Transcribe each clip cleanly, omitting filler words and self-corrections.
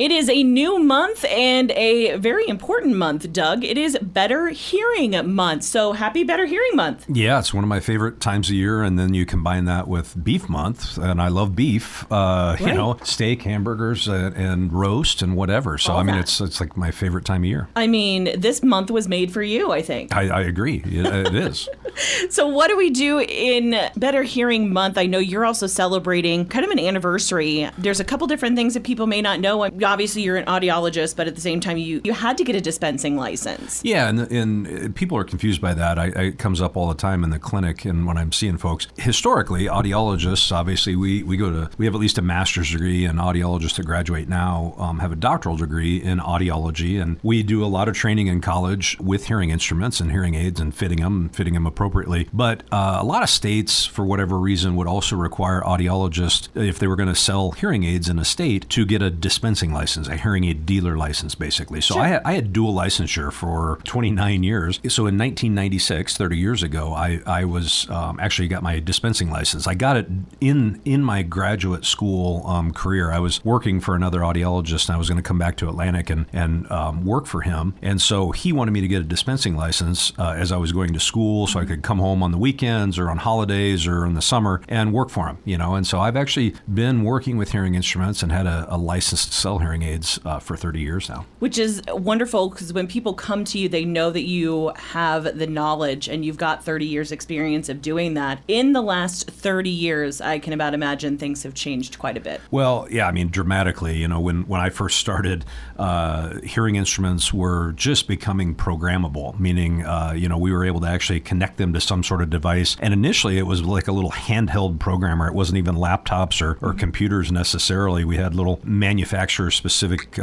It is a new month and a very important month, Doug. It is Better Hearing Month. So happy Better Hearing Month. Yeah, it's one of my favorite times of year. And then you combine that with Beef Month. And I love beef, steak, hamburgers, and roast and whatever. So, it's like my favorite time of year. I mean, this month was made for you, I think. I agree. It is. So what do we do in Better Hearing Month? I know you're also celebrating kind of an anniversary. There's a couple different things that people may not know. Obviously, you're an audiologist, but at the same time, you had to get a dispensing license. Yeah, and people are confused by that. It comes up all the time in the clinic and when I'm seeing folks. Historically, audiologists, obviously, we have at least a master's degree, and audiologists that graduate now have a doctoral degree in audiology, and we do a lot of training in college with hearing instruments and hearing aids and fitting them appropriately. But a lot of states, for whatever reason, would also require audiologists, if they were going to sell hearing aids in a state, to get a dispensing license, a hearing aid dealer license, basically. So sure. I had dual licensure for 29 years. So in 1996, 30 years ago, I was actually got my dispensing license. I got it in my graduate school career. I was working for another audiologist, and I was going to come back to Atlantic and work for him. And so he wanted me to get a dispensing license as I was going to school, so I could come home on the weekends or on holidays or in the summer and work for him. And so I've actually been working with hearing instruments and had a license to sell hearing aids for 30 years now. Which is wonderful, because when people come to you, they know that you have the knowledge and you've got 30 years experience of doing that. In the last 30 years, I can about imagine things have changed quite a bit. Well, yeah, dramatically. When I first started, hearing instruments were just becoming programmable, meaning, we were able to actually connect them to some sort of device. And initially, it was like a little handheld programmer. It wasn't even laptops or computers necessarily. We had little manufacturer-specific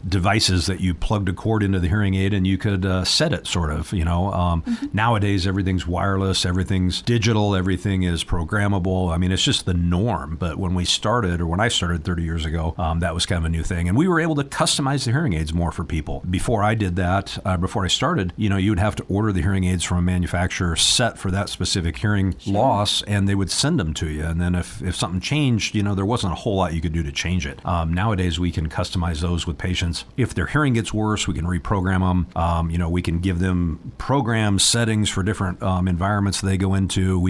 devices that you plugged a cord into the hearing aid and you could set it, sort of. Nowadays, everything's wireless, everything's digital, everything is programmable. It's just the norm. But when I started 30 years ago, that was kind of a new thing. And we were able to customize the hearing aids more for people. Before I did that, before I started, you would have to order the hearing aids from a manufacturer set for that specific hearing loss, and they would send them to you. And then if something changed, there wasn't a whole lot you could do to change it. Nowadays, we can customize those with patients. If their hearing gets worse, we can reprogram them. We can give them program settings for different environments they go into.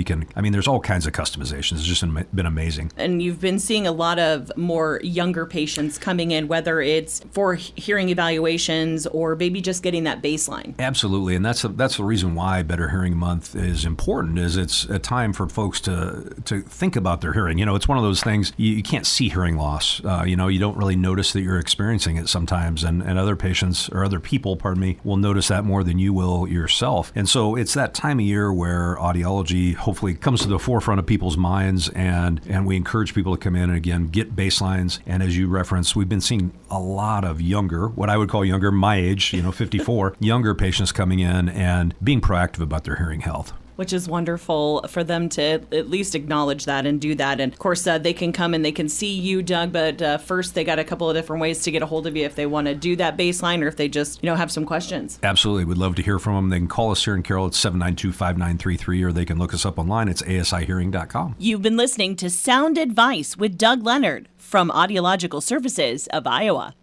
There's all kinds of customizations. It's just been amazing. And you've been seeing a lot of more younger patients coming in, whether it's for hearing evaluations or maybe just getting that baseline. Absolutely. And that's the reason why Better Hearing Month is important, is it's a time for folks to think about their hearing. It's one of those things, you can't see hearing loss. You don't really notice that you're experiencing it sometimes, and other patients or other people, will notice that more than you will yourself. And so it's that time of year where audiology hopefully comes to the forefront of people's minds, and we encourage people to come in and, again, get baselines. And as you referenced, we've been seeing a lot of younger, what I would call younger, my age, 54, younger patients coming in and being proactive about their hearing health. Which is wonderful for them to at least acknowledge that and do that. And of course, they can come and they can see you, Doug, but first they got a couple of different ways to get a hold of you if they want to do that baseline or if they just, have some questions. Absolutely. We'd love to hear from them. They can call us here in Carroll at 792-5933, or they can look us up online. It's asihearing.com. You've been listening to Sound Advice with Doug Leonard from Audiological Services of Iowa.